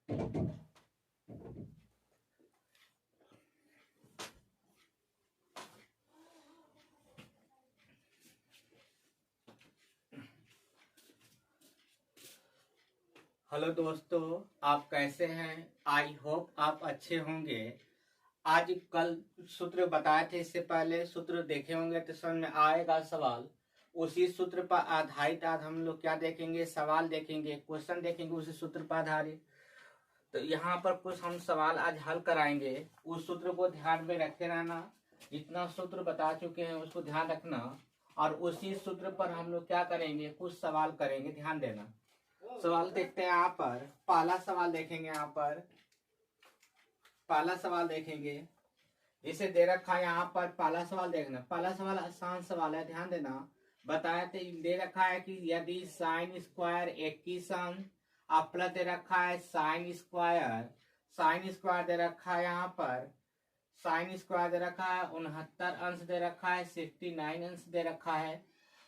Hello दोस्तों, आप कैसे हैं? आई होप आप अच्छे होंगे। आज कल सूत्र बताए थे, इससे पहले सूत्र देखे होंगे तो समझ में आएगा सवाल। उसी सूत्र पर आधारित आज हम लोग क्या देखेंगे, सवाल देखेंगे, क्वेश्चन देखेंगे उसी सूत्र पर आधारित। तो यहाँ पर कुछ हम सवाल आज हल कराएंगे। उस सूत्र को ध्यान में रखे रहना, जितना सूत्र बता चुके हैं उसको ध्यान रखना, और उसी सूत्र पर हम लोग क्या करेंगे, कुछ सवाल करेंगे, ध्यान देना। सवाल देखते हैं यहाँ पर। पहला सवाल देखेंगे, यहाँ पर पहला सवाल देखेंगे। इसे दे रखा है यहाँ पर। पहला सवाल देखना, पहला सवाल आसान सवाल है, ध्यान देना। बताया तो दे रखा है कि यदि साइन स्क्वायर 21 अंश और प्लस दे रखा है साइन स्क्वायर दे रखा है यहाँ पर। साइन स्क्वायर दे रखा है 69 अंश दे रखा है, 69 अंश दे रखा है।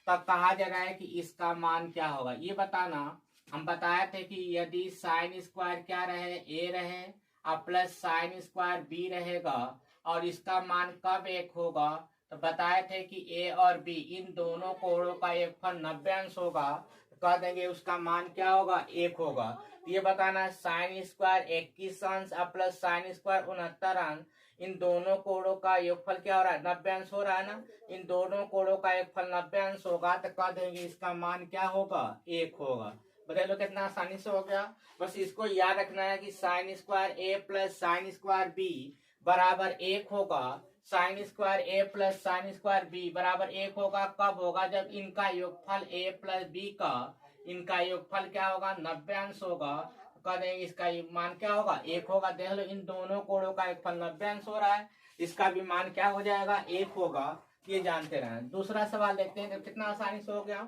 तब कहा जा रहा है कि इसका मान क्या होगा, ये बताना। हम बताए थे कि यदि साइन स्क्वायर क्या रहे, ए रहे, और प्लस साइन स्क्वायर बी रहेगा, और इसका मान कब एक होगा, तो बताए थे कि ए और बी इन दोनों कोणों का योगफल 90 अंश होगा। तो कह देंगे उसका मान क्या होगा, एक होगा। तो ये बताना साइन स्क्वायर 21 अंश और प्लस साइन स्क्वायर 69 अंश, इन दोनों कोणों का योगफल क्या हो रहा है, 90 अंश हो रहा है ना। इन दोनों कोणों का योगफल 90 अंश होगा, तो कह देंगे इसका मान क्या होगा, एक होगा। बता लो कितना आसानी से हो गया। बस इसको याद रखना है कि sine square A plus sine square B बराबर एक होगा। Sign square A plus sine square B बराबर एक होगा। कब होगा, जब इनका योगफल ए प्लस बी का, इनका योगफल क्या होगा, 90 अंश होगा। तो कह देंगे इसका मान क्या होगा, एक होगा। देख लो इन दोनों कोणों का योगफल 90 अंश हो रहा है, इसका भी मान क्या हो जाएगा, एक होगा। ये जानते रहे। दूसरा सवाल देखते हैं, कितना आसानी से हो गया।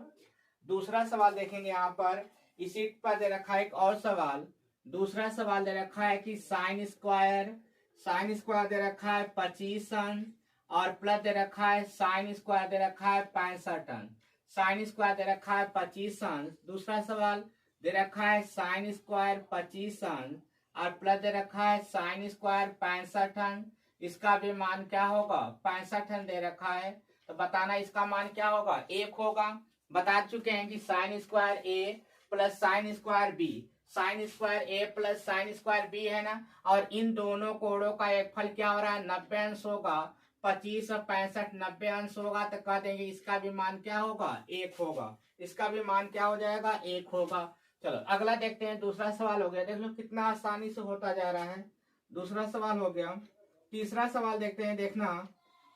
दूसरा सवाल देखेंगे यहाँ पर। इसी पर दे रखा है एक और सवाल। दूसरा सवाल दे रखा है कि साइन स्क्वायर दे रखा है 25 अंश, और प्लस दे रखा है साइन स्क्वायर दे रखा है 65 अंश। साइन स्क्वायर दे रखा है 25 अंश। दूसरा सवाल दे रखा है साइन स्क्वायर 25 अंश और प्लस दे रखा है साइन स्क्वायर 65 अंश। इसका भी मान क्या होगा, 65 अंश दे रखा है। तो बताना इसका मान क्या होगा, एक होगा। बता चुके हैं कि sine square A plus sine square B, sine square A plus sine square B है ना, और इन दोनों कोणों का एक फल क्या हो रहा है, 90 अंश होगा। 25 और 65 90 अंश होगा, तो कह देंगे इसका भी मान क्या होगा, एक होगा। इसका भी मान क्या हो जाएगा, एक होगा। चलो अगला देखते हैं। दूसरा सवाल हो गया, देख लो कितना आसानी से होता जा रहा है। दूसरा सवाल हो गया। तीसरा सवाल देखते हैं, देखना।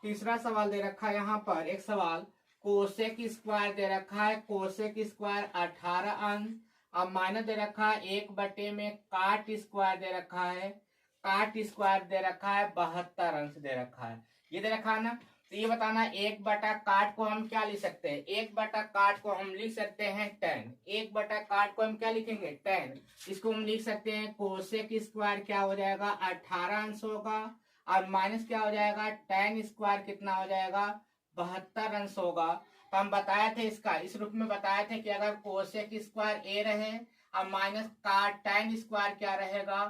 तीसरा सवाल दे रखा है यहाँ पर एक सवाल। कोसेक स्क्वायर दे रखा है, कोसेक स्क्वायर 18 अंश, अब माइनस दे रखा है 1 में काट स्क्वायर दे रखा है, काट स्क्वायर दे रखा है 72 अंश दे रखा है। ये दे रखा है ना। तो ये बताना 1/काट को हम क्या लिख सकते हैं, 1/काट को हम लिख सकते हैं 10। 1/काट को हम क्या लिखेंगे, 10। इसको हम लिख सकते हैं कोसेक स्क्वायर क्या हो जाएगा, 18 अंश होगा, और माइनस क्या हो जाएगा, tan स्क्वायर कितना हो जाएगा, 72 अंश होगा। तो हम बताए थे इसका, इस रूप में बताए थे कि अगर कोसेक स्क्वायर ए रहे और माइनस का tan स्क्वायर क्या रहेगा,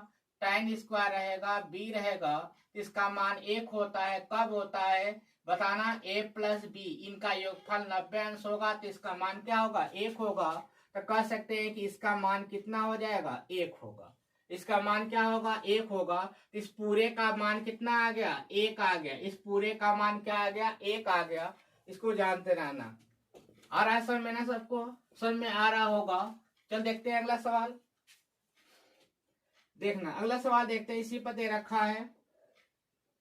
tan स्क्वायर रहेगा बी रहेगा, तो इसका मान एक होता है। कब होता है बताना, a प्लस बी इनका योगफल 90 अंश होगा, तो इसका मान क्या होगा, एक होगा। तो कह सकते हैं कि इसका मान कितना हो जाएगा, एक होगा। इसका मान क्या होगा, एक होगा। इस पूरे का मान कितना आ गया, एक आ गया। इस पूरे का मान क्या आ गया, एक आ गया। इसको जानते रहना। आ रहा है समझ में ना, सबको समझ में आ रहा होगा। चल देखते हैं अगला सवाल। देखना अगला सवाल देखते हैं, इसी पर दे रखा है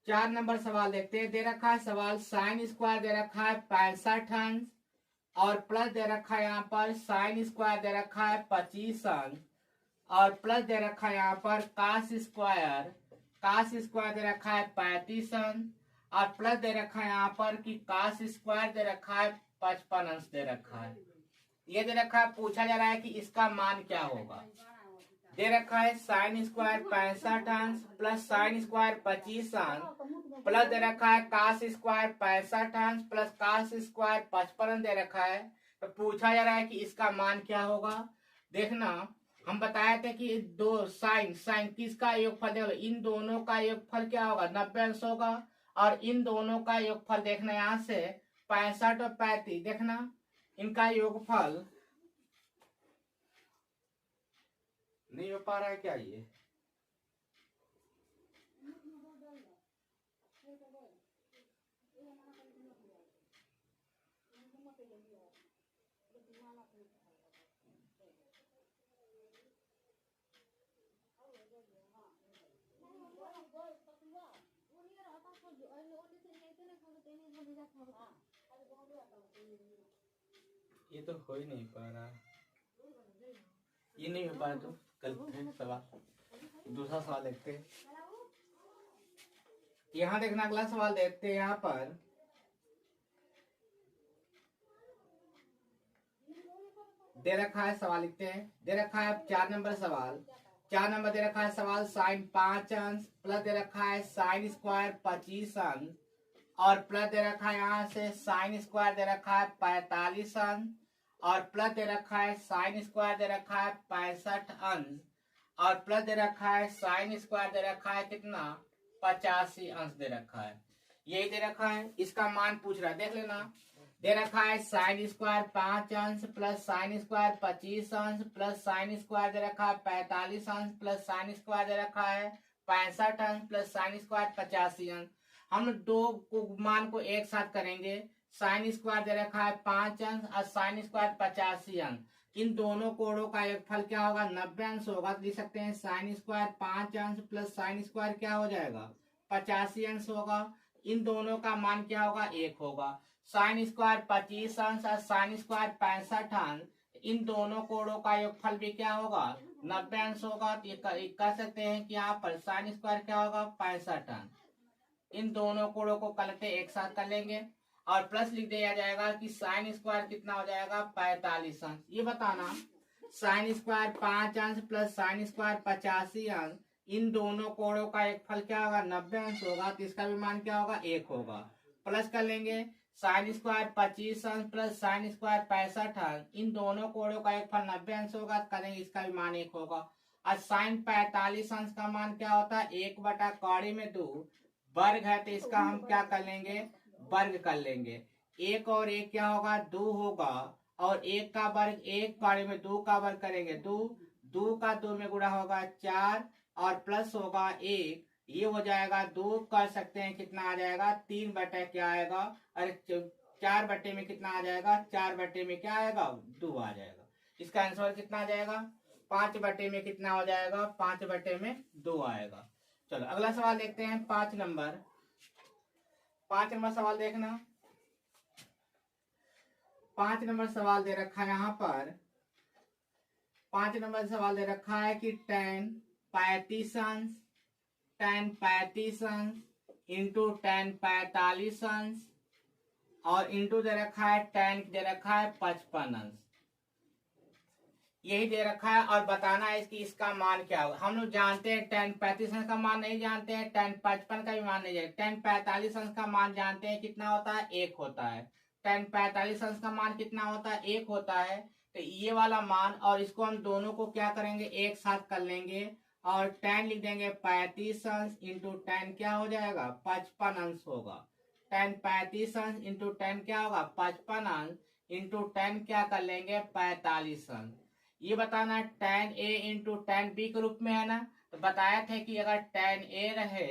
4 नंबर सवाल देखते हैं। दे रखा है सवाल साइन स्क्वायर दे रखा है 65 अंश, और प्लस दे रखा है यहाँ पर साइन स्क्वायर दे रखा है 25 अंश, और प्लस दे रखा है यहाँ पर कास स्क्वायर दे रखा है 35 अंश, और प्लस दे रखा है यहाँ पर कि कास स्क्वायर दे रखा है 55 अंश दे रखा है। ये दे रखा है, पूछा जा रहा है कि इसका मान क्या होगा। दे रखा है साइन स्क्वायर 65 अंश प्लस साइन स्क्वायर 25 अंश, प्लस दे रखा है कास स्क्वायर 65 अंश प्लस कास स्क्वायर 55 अंश दे रखा है। तो पूछा जा रहा है कि इसका मान क्या होगा। देखना हम बताए थे कि दो साइन साइन किसका योगफल देखो, इन दोनों का योगफल क्या होगा 90 अंश होगा, और इन दोनों का योगफल देखना यहाँ से 65 और 35 देखना, इनका योगफल नहीं हो पा रहा है क्या ये? ये तो हो ही नहीं पा रहा, ये नहीं हो पा रहा, तो कल सवाल दूसरा सवाल देखते हैं। यहाँ देखना अगला सवाल देखते हैं। यहाँ पर दे रखा है, सवाल लिखते हैं। दे रखा है 4 नंबर सवाल, 4 नंबर दे रखा है सवाल साइन 5 अंश प्लस दे रखा है साइन स्क्वायर 25 अंश, और प्लस दे रखा है यहाँ से साइन स्क्वायर दे रखा है 45 अंश, और प्लस दे रखा है साइन स्क्वायर दे रखा है 65 अंश, और प्लस दे रखा है साइन स्क्वायर दे रखा है कितना 85 अंश दे रखा है। यही दे रखा है, इसका मान पूछ रहा है, देख लेना। दे रखा है साइन स्क्वायर 5 अंश प्लस साइन स्क्वायर 25 अंश प्लस साइन स्क्वायर दे रखा है 45 अंश प्लस साइन स्क्वायर दे रखा है 65 अंश प्लस साइन स्क्वायर 85 अंश। हम दो मान को एक साथ करेंगे, साइन स्क्वायर दे रखा है 5 अंश और साइन स्क्वायर 85 अंश, इन दोनों कोणों का योगफल क्या होगा 90 अंश होगा। तो लिख सकते हैं साइन स्क्वायर 5 अंश प्लस साइन स्क्वायर क्या हो जाएगा 85 अंश होगा। इन दोनों का मान क्या होगा 1 होगा। साइन स्क्वायर 25 अंश और साइन स्क्वायर 65 अंश, इन दोनों कोणों का योगफल भी क्या होगा 90 अंश होगा। तो ये कह सकते हैं कि यहाँ पर साइन स्क्वायर क्या होगा 65 अंश। इन दोनों कोणों को कलटे एक साथ कर लेंगे और प्लस लिख दिया जाएगा कि साइन स्क्वायर कितना हो जाएगा 45 अंश। ये बताना साइन स्क्वायर 5 अंश प्लस साइन स्क्वायर 85 अंश, इन दोनों कोणों का एक फल क्या होगा 90 अंश होगा। तो इसका भी मान क्या होगा 1 होगा। प्लस कर लेंगे साइन स्क्वायर 25 अंश प्लस साइन स्क्वायर 65 अंश, इन दोनों कोणों का एक फल 90 अंश होगा। करेंगे इसका भी मान 1 होगा। और साइन 45 अंश का मान क्या होता है 1 बटा कौड़ी में 2 वर्ग है, तो इसका हम क्या कर लेंगे वर्ग कर लेंगे। 1 और 1 क्या होगा 2 होगा, और 1 का वर्ग 1 कौड़ी में 2 का वर्ग करेंगे 2, 2 का 2 में गुणा होगा 4 और प्लस होगा 1, ये हो जाएगा 2 कर सकते हैं कितना आ जाएगा 3 बटे क्या आएगा, अरे 4 बटे में कितना आ जाएगा 4 बटे में क्या आएगा 2 आ जाएगा। इसका आंसर कितना आ जाएगा 5 बटे में कितना हो जाएगा 5 बटे में 2 आएगा। चलो अगला सवाल देखते हैं 5 नंबर। 5 नंबर सवाल देखना। 5 नंबर सवाल दे रखा है यहाँ पर, 5 नंबर सवाल दे रखा है कि tan 35 अंश tan 35 अंश इंटू tan 45 अंश और इंटू दे रखा है tan दे रखा है 55 अंश, यही दे रखा है। और बताना है इसकी इसका मान क्या होगा। हम लोग जानते हैं tan 35 अंश का मान नहीं जानते हैं, tan 55 का भी मान नहीं जानते। tan 45 अंश का मान जानते हैं कितना होता है 1 होता है। tan 45 अंश का मान कितना होता है 1 होता है। तो ये वाला मान और इसको हम दोनों को क्या करेंगे एक साथ कर लेंगे और tan लिख देंगे 35 अंश इंटू tan क्या हो जाएगा 55 अंश होगा। tan 35 अंश इंटू tan क्या होगा 55 अंश इंटू tan क्या कर लेंगे 45 अंश। ये बताना tan a into tan b के रूप में है ना। तो बताया था कि अगर tan a रहे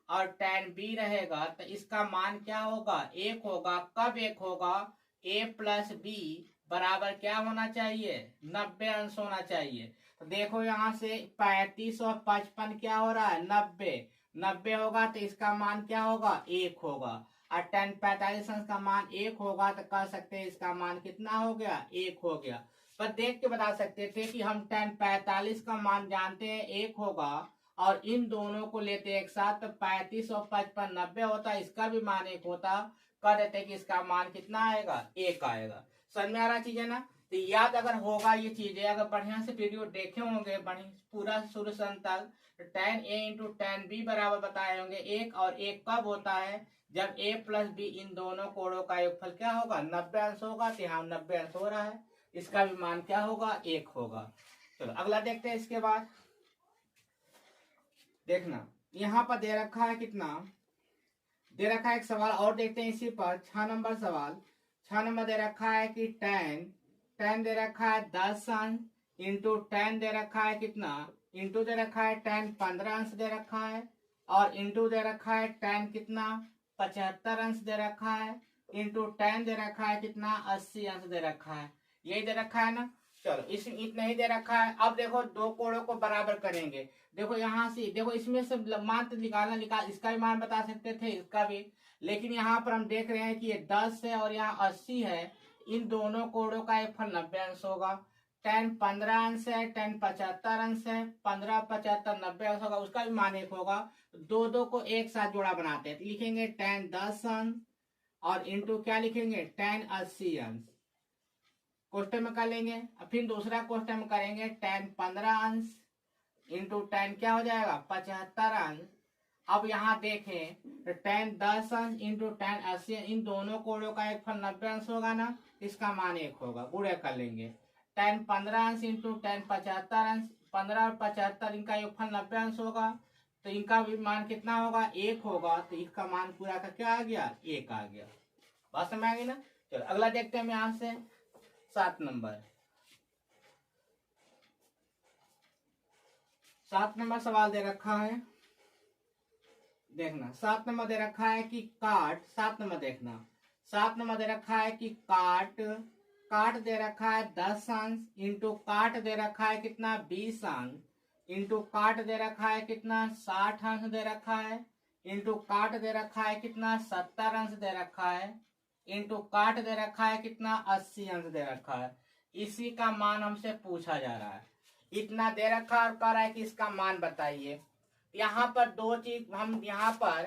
और tan b रहेगा तो इसका मान क्या होगा 1 होगा। कब 1 होगा a प्लस b बराबर क्या होना चाहिए 90 अंश होना चाहिए। तो देखो यहाँ से 35 और 55 क्या हो रहा है 90 होगा, तो इसका मान क्या होगा 1 होगा। और tan 45 अंश का मान 1 होगा, तो कह सकते हैं इसका मान कितना हो गया 1 हो गया। पर देख के बता सकते थे कि हम tan 45 का मान जानते हैं 1 होगा और इन दोनों को लेते एक साथ तो 35 और 55 90 होता, इसका भी मान 1 होता। कह देते कि इसका मान कितना आएगा 1 आएगा। समझ में आ रहा चीज है ना। तो याद अगर होगा ये चीजें, अगर बढ़िया से वीडियो देखे होंगे बढ़िया पूरा शुरू से अंत तक, तो tan a into tan b बराबर बताए होंगे 1, और 1 कब होता है जब a प्लस b इन दोनों कोणों का योगफल क्या होगा 90 अंश होगा। तो यहाँ 90 अंश हो रहा है, इसका भी मान क्या होगा 1 होगा। चलो अगला देखते हैं। इसके बाद देखना यहाँ पर दे रखा है कितना, दे रखा है एक सवाल और देखते हैं इसी पर। 6 नंबर सवाल, 6 नंबर दे रखा है कि tan दे रखा है 10 अंश इंटू tan दे रखा है कितना, इंटू दे रखा है tan 15 अंश दे रखा है, और इंटू दे रखा है tan कितना 75 अंश दे रखा है, इंटू tan दे रखा है कितना 80 अंश दे रखा है। यही दे रखा है ना। चलो इस इतना ही दे रखा है। अब देखो दो कोणों को बराबर करेंगे। देखो यहाँ से देखो इसमें से मान तो निकाल, इसका भी मान बता सकते थे, इसका भी, लेकिन यहाँ पर हम देख रहे हैं कि ये 10 है और यहाँ 80 है। इन दोनों कोणों का एक फल 90 अंश होगा। tan 15 अंश है, tan 75 अंश है, 15 75 90 अंश होगा, उसका भी मान एक होगा। दो दो को एक साथ जोड़ा बनाते हैं, लिखेंगे tan 10 अंश और इंटू क्या लिखेंगे tan 80 अंश, क्वेश्चन में कर लेंगे। फिर दूसरा क्वेश्चन में करेंगे tan 15 अंश इंटू tan क्या हो जाएगा 75 अंश। अब यहाँ देखें तो tan 10 अंश इंटू tan 80, इन दोनों कोणों का एक फल 90 अंश होगा ना, इसका मान एक होगा, गुणे कर लेंगे। tan 15 अंश इंटू tan 75 अंश, 15 और 75 इनका एक फल 90 अंश होगा, तो इनका भी मान कितना होगा एक होगा, तो इसका मान पूरा का क्या आ गया एक आ गया। बात समझ आ गई ना। चलो अगला देखते हैं हम यहाँ से 7 नंबर। 7 नंबर सवाल दे रखा है, देखना 7 नंबर दे रखा है कि काट, 7 नंबर देखना, 7 नंबर दे रखा है कि काट दे रखा है 10 अंश इंटू काट दे रखा है कितना 20 अंश इंटू काट दे रखा है कितना 60 अंश दे रखा है, इंटू काट दे रखा है कितना 70 अंश दे रखा है, इंटू काट दे रखा है कितना 80 अंश दे रखा है। इसी का मान हमसे पूछा जा रहा है। इतना दे रखा और कह रहा है कि इसका मान बताइए। यहाँ पर दो चीज हम यहाँ पर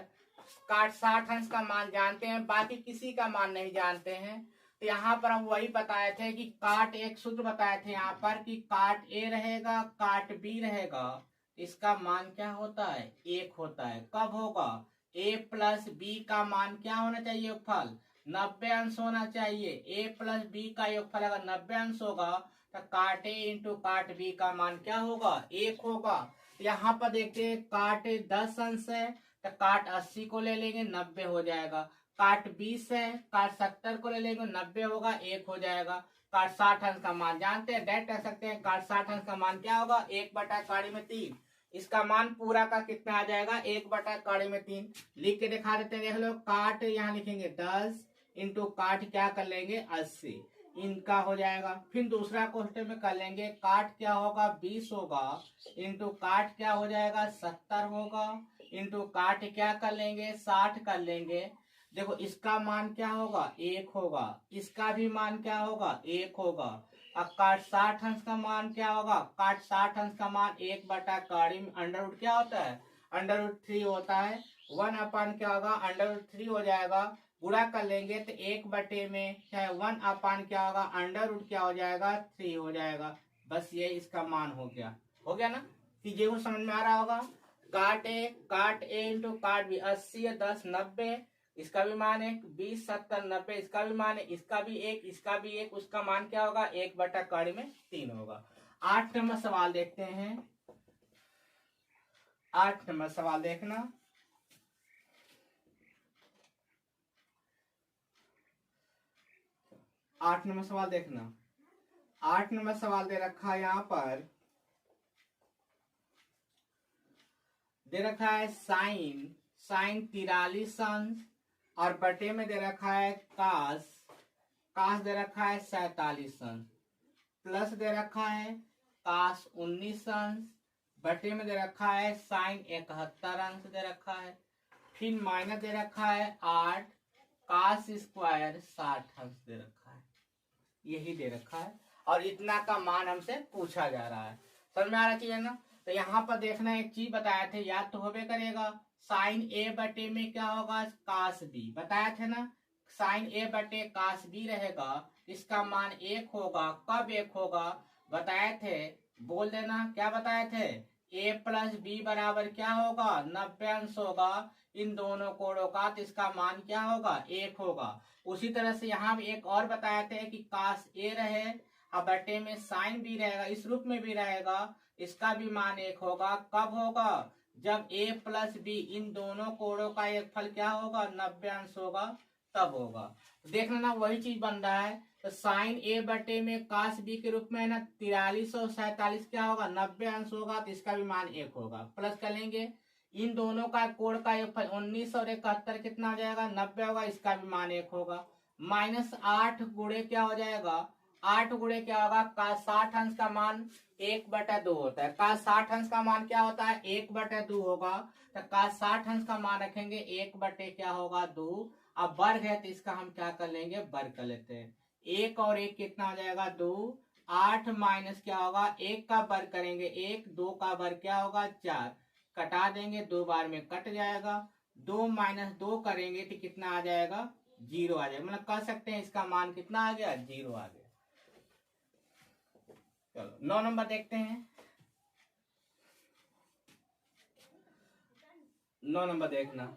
काट 60 अंश का मान जानते हैं, बाकी किसी का मान नहीं जानते हैं। तो यहाँ पर हम वही बताए थे कि काट एक सूत्र बताए थे यहाँ पर कि काट ए रहेगा काट बी रहेगा, इसका मान क्या होता है एक होता है। कब होगा a प्लस बी का मान क्या होना चाहिए फल 90 अंश होना चाहिए। a प्लस बी का योगफल अगर 90 अंश होगा तो काट ए इंटू काट बी का मान क्या होगा एक होगा। यहाँ पर देखते हैं काट 10 अंश है तो काट 80 को ले लेंगे 90 हो जाएगा, काट 20 है काट 70 को ले लेंगे 90 होगा एक हो जाएगा। काट 60 अंश का मान जानते हैं, डायरेक्ट कह सकते हैं काट 60 अंश का मान क्या होगा 1/3, इसका मान पूरा का कितना आ जाएगा 1/3। लिख के दिखा देते हैं, देख लो काट यहाँ लिखेंगे 10 इंटू काट क्या कर लेंगे 80, इनका हो जाएगा। फिर दूसरा क्वेश्चन में कर लेंगे काट क्या होगा 20 होगा इंटू काट क्या हो जाएगा 70 होगा, इंटू काट क्या कर लेंगे 60 कर लेंगे। देखो इसका मान क्या होगा एक होगा, इसका भी मान क्या होगा एक होगा। अब काट 60 अंश का मान क्या होगा, काट 60 अंश का मान 1/3 में अंडर रूट क्या होता है √3 होता है, 1 क्या होगा √3 हो जाएगा। गुणा कर लेंगे तो 1 में चाहे 1 क्या होगा अंडर रूट क्या हो जाएगा 3 हो जाएगा। बस ये इसका मान हो गया ना। चीजें को समझ में आ रहा होगा। काट ए इंटू काट बी 80 10 90, इसका भी मान है 20 70 90, इसका भी मान है, इसका भी एक, उसका मान क्या होगा 1/3 होगा। 8 नंबर सवाल देखते हैं। 8 नंबर सवाल देखना, 8 नंबर सवाल देखना। 8 नंबर सवाल दे रखा है यहाँ पर, दे रखा है साइन 43 अंश और बटे में दे रखा है कास दे रखा है 47 अंश, प्लस दे रखा है कास 19 अंश, बटे में दे रखा है साइन 71 अंश दे रखा है, फिर माइनस दे रखा है 8 कास स्क्वायर 60 अंश दे रखा है। यही दे रखा है और इतना का मान हमसे पूछा जा रहा है। समझ में आ रहा चाहिए ना। तो यहाँ पर देखना एक चीज बताया थे, याद तो होबे करेगा, साइन ए बटे में क्या होगा कास बी बताया थे ना, साइन ए बटे कास बी रहेगा, इसका मान 1 होगा। कब 1 होगा बताए थे, बोल देना क्या बताए थे, a प्लस बी बराबर क्या होगा 90 अंश होगा इन दोनों कोणों का, तो इसका मान क्या होगा 1 होगा। उसी तरह से यहाँ भी एक और बताए थे कि कास ए रहे अब बटे में साइन भी रहेगा, इस रूप में भी रहेगा, इसका भी मान 1 होगा। कब होगा? जब a प्लस बी इन दोनों कोणों का एक फल क्या होगा? 90 अंश होगा, तब होगा। तो देख लेना वही चीज बन रहा है। तो साइन a बटे में कास b के रूप में है ना 4347 क्या होगा? 90 अंश होगा, तो इसका भी मान 1 होगा। प्लस कर लेंगे इन दोनों का कोण का एक फल 19 और 71 कितना हो जाएगा? 90 होगा, इसका भी मान 1 होगा। -8 गुणे क्या हो जाएगा? 8 गुणे क्या होगा? का 60 अंश का मान 1/2 होता है। का 60 अंश का मान क्या होता है? 1/2 होगा। तो का 60 अंश का मान रखेंगे 1 क्या होगा? 2। अब वर्ग है तो इसका हम क्या कर लेंगे? वर्ग कर लेते हैं। 1 और 1 कितना हो जाएगा? 2। 8 माइनस क्या होगा? 1 का वर्ग करेंगे 1, 2 का वर्ग क्या होगा? 4। कटा देंगे, 2 बार में कट जाएगा। 2 - 2 करेंगे तो कितना आ जाएगा? 0 आ जाएगा। मतलब कह सकते हैं इसका मान कितना आ गया? 0 आ गया। चलो 9 नंबर देखते हैं। 9 नंबर देखना।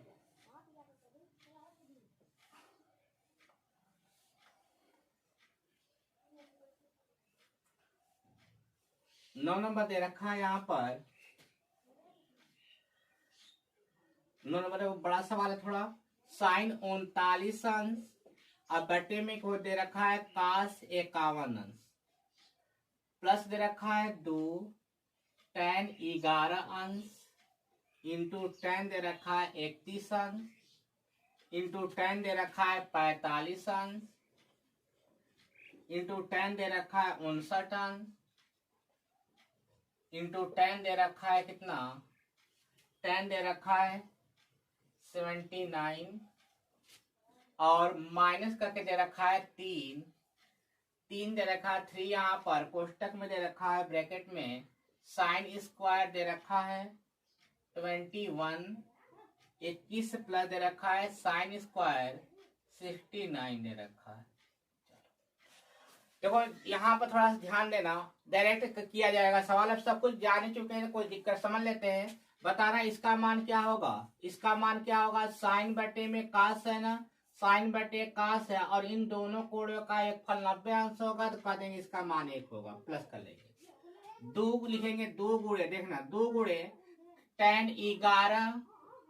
नौ नंबर दे रखा है यहाँ पर। 9 नंबर वो बड़ा सवाल है थोड़ा। साइन 39 अंश अब बटे में को दे रखा है कास 51 अंश, प्लस दे रखा है 2 tan 11 अंश इंटू tan दे रखा है 31 अंश इंटू tan दे रखा है 45 अंश इंटू tan दे रखा है 59 अंश इंटू tan दे रखा है कितना? tan दे रखा है 79 और माइनस करके दे रखा है 3 दे रखा है 3 यहाँ पर कोष्टक में दे रखा है ब्रैकेट में। साइन स्क्वायर दे रखा है 21, 21 प्लस दे रखा है साइन स्क्वायर 69 दे रखा है। देखो यहाँ पर थोड़ा सा ध्यान देना, डायरेक्ट किया जाएगा सवाल। अब सब कुछ जान चुके हैं, कोई दिक्कत समझ लेते हैं। बताना इसका मान क्या होगा? इसका मान क्या होगा? साइन बटे में कास है ना, साइन बटे कास है और इन दोनों कोणों का एक फल 90 अंश होगा, तो कह देंगे इसका मान 1 होगा। प्लस कर लेंगे 2 लिखेंगे, 2 गुणे देखना 2 गुणे tan 11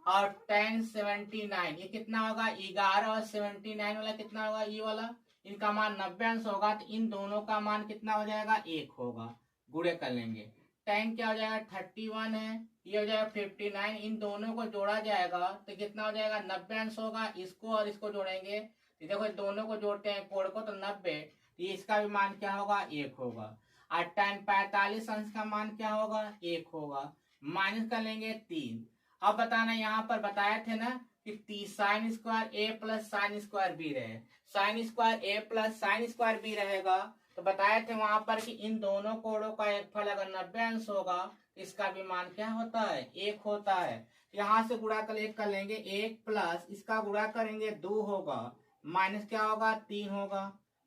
और tan 79 ये कितना होगा? 11 और 79 वाला कितना होगा? ये वाला इनका मान 90 अंश होगा, तो इन दोनों का मान कितना हो जाएगा? 1 होगा। गुणे कर लेंगे। tan क्या हो जाएगा? 31 है, ये हो जाएगा 59। इन दोनों को जोड़ा जाएगा तो कितना हो जाएगा? 90 अंश होगा। इसको और इसको जोड़ेंगे तो देखो दोनों को जोड़ते हैं कोण को, तो 90, ये इसका भी मान क्या होगा? 1 होगा। और tan 45 अंश का मान क्या होगा? 1 होगा। माइनस कर लेंगे 3। अब बताना यहाँ पर बताए थे ना कि sine square A plus sine square B रहे, sign square A plus sine square B रहेगा। तो बताए थे वहां पर कि इन दोनों कोणों का एक फल अगर 90 अंश होगा, इसका भी मान क्या होता है? 1 होता है। यहाँ से गुणा कर 1 कर लेंगे, 1 प्लस इसका गुणा करेंगे 2 होगा, माइनस क्या होगा? 3 होगा।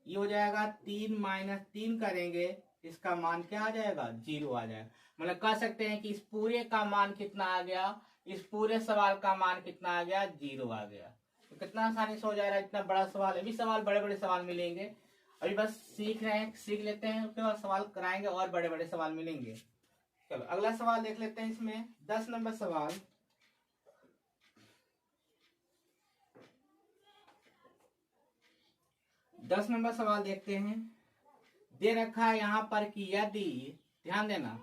ये हो जाएगा 3 - 3 करेंगे, इसका मान क्या आ जाएगा? 0 आ जाएगा। मतलब कह सकते हैं कि इस पूरे का मान कितना आ गया? इस पूरे सवाल का मान कितना आ गया? 0 आ गया। तो कितना आसानी से हो जा रहा है, इतना बड़ा सवाल। अभी सवाल बड़े बड़े सवाल मिलेंगे, अभी बस सीख रहे हैं, सीख लेते हैं, उसके बाद सवाल कराएंगे और बड़े बड़े सवाल मिलेंगे। चलो अगला सवाल देख लेते हैं। इसमें 10 नंबर सवाल। दस नंबर सवाल देखते हैं। दे रखा है यहाँ पर कि यदि, ध्यान देना,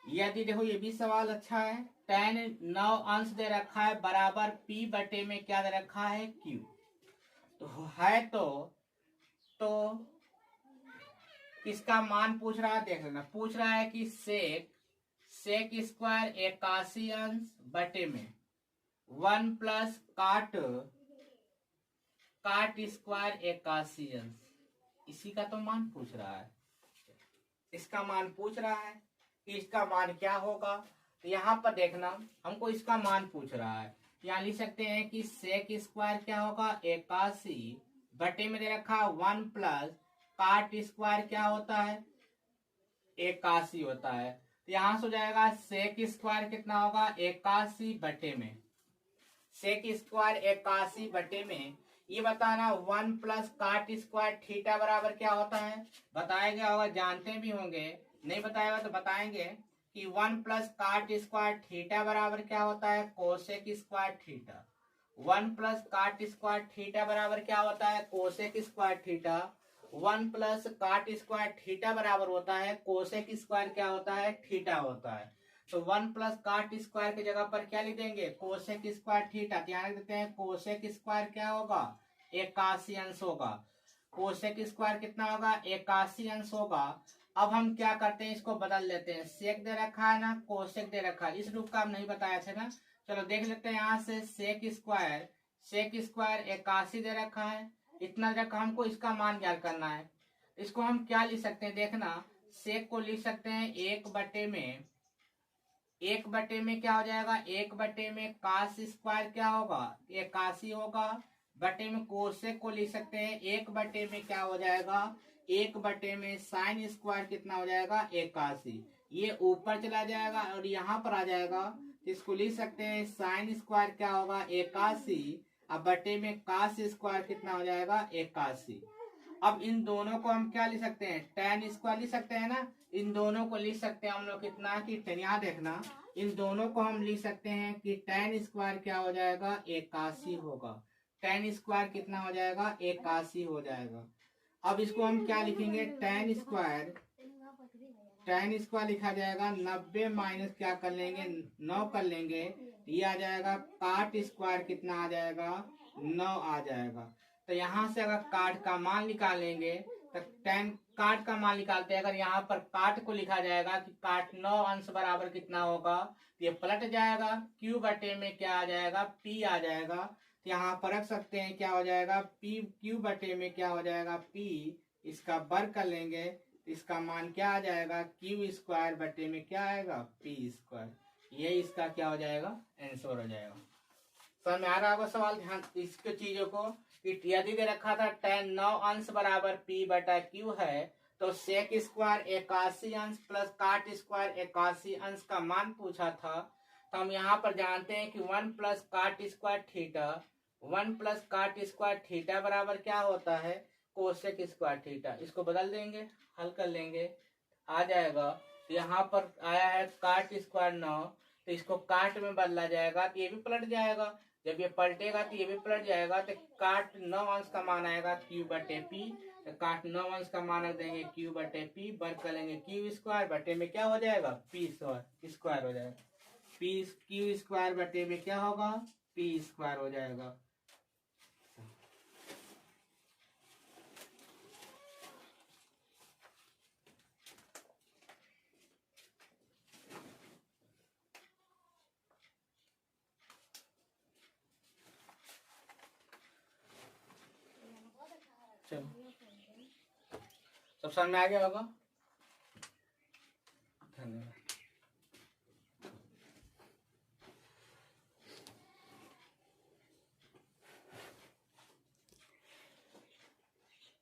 यदि देखो ये भी सवाल अच्छा है। tan 9 अंश दे रखा है बराबर p बटे में क्या दे रखा है? q। तो है तो इसका मान पूछ रहा है, देख लेना। पूछ रहा है कि सेक स्क्वायर 81 अंश बटे में 1 प्लस काट स्क्वायर 81 अंश, इसी का तो मान पूछ रहा है। इसका मान पूछ रहा है कि इसका मान क्या होगा। तो यहाँ पर देखना, हमको इसका मान पूछ रहा है। यहाँ लिख सकते हैं कि सेक स्क्वायर क्या होगा? 81 बटे में दे रखा 1 प्लस काट स्क्वायर क्या होता है? 81 होता है। तो यहाँ से हो जाएगा सेक स्क्वायर कितना होगा? 81 बटे में, सेक स्क्वायर 81 बटे में ये बताना 1 प्लस काट स्क्वायर थीटा बराबर क्या होता है, बताया गया होगा, जानते भी होंगे, नहीं बताया तो बताएंगे कि 1 प्लस काट स्क्वायर थीटा बराबर क्या होता है, कोसेक स्क्वायर थीटा। 1 प्लस काट स्क्वायर थीटा बराबर क्या होता है, कोसेक स्क्वायर थीटा। 1 प्लस काट स्क्वायर थीटा बराबर होता है कोसेक स्क्वायर क्या होता है, थीटा होता है। तो 1 प्लस काट स्क्वायर की जगह पर क्या लिख देंगे, कोसेक स्क्वायर थीटा। ध्यान रख देते हैं, कोसेक स्क्वायर क्या होगा, 81 अंश होगा। कोसेक स्क्वायर कितना होगा, 81 अंश होगा। अब हम क्या करते हैं, इसको बदल लेते हैं, सेक दे रखा है ना, कोसेक दे रखा है, इस रूप का हम नहीं बताया था ना। चलो देख लेते हैं यहाँ से, सेक स्क्वायर 81 दे रखा है, इतना रखा, हमको इसका मान ज्ञात करना है। इसको हम क्या लिख सकते हैं, देखना, सेक को लिख सकते हैं 1/में क्या हो जाएगा, 1/में कास स्क्वायर क्या होगा, 81 होगा, बटे में कोसेक को लिख सकते हैं 1/में क्या हो जाएगा, 1/में साइन स्क्वायर कितना हो जाएगा, 81। ये ऊपर चला जाएगा और यहाँ पर आ जाएगा, इसको लिख सकते हैं साइन स्क्वायर क्या होगा, 81, अब बटे में कास स्क्वायर कितना हो जाएगा, 81। अब इन दोनों को हम क्या लिख सकते हैं, tan स्क्वायर लिख सकते हैं ना। इन दोनों को लिख सकते हैं हम लोग कितना कि यहाँ देखना, इन दोनों को हम लिख सकते हैं कि tan स्क्वायर क्या हो जाएगा, 81 होगा। tan स्क्वायर कितना हो जाएगा, 81 हो जाएगा। अब इसको हम क्या लिखेंगे, tan स्क्वायर लिखा जाएगा 90 माइनस क्या कर लेंगे, 9 कर लेंगे, ये आ जाएगा काट स्क्वायर कितना आ जाएगा, 9 आ जाएगा। तो यहाँ से अगर काट का मान निकालेंगे तो tan काट का मान निकालते हैं, अगर यहाँ पर काट को लिखा जाएगा कि काट 9 अंश बराबर कितना होगा, तो ये पलट जाएगा, Q बटे में क्या आ जाएगा, P आ जाएगा। तो यहाँ पर रख सकते हैं क्या हो जाएगा, Q बटे में क्या हो जाएगा, P, इसका वर्ग कर लेंगे, इसका मान क्या आ जाएगा, Q स्क्वायर बटे में क्या आएगा, P स्क्वायर। ये इसका क्या हो जाएगा, आंसर हो जाएगा। समझ में आ रहा होगा सवाल, ध्यान इसके चीजों को, यदि दे रखा था tan 9 अंश बराबर P बटा Q है, तो सेक स्क्वायर 81 अंश प्लस काट स्क्वायर 81 अंश का मान पूछा था। तो हम यहाँ पर जानते हैं कि 1 प्लस काट स्क्वायर थीटा, 1 प्लस काट स्क्वायर थीटा बराबर क्या होता है, कोसेक स्क्वायर थीटा। इसको बदल देंगे, हल कर लेंगे, आ जाएगा। यहाँ पर आया है काट स्क्वायर 9, तो इसको काट में बदला जाएगा, तो ये भी पलट जाएगा, जब ये पलटेगा तो ये भी पलट जाएगा। तो काट 9 अंश का मान आएगा Q बटे P, तो काट 9 अंश का मान रख देंगे Q बटे P, वर्ग कर लेंगे Q स्क्वायर बटे में क्या हो जाएगा, P स्क्वायर हो जाएगा। Q स्क्वायर बटे में क्या होगा, P स्क्वायर हो जाएगा। सब समझ में आ गया होगा, धन्यवाद।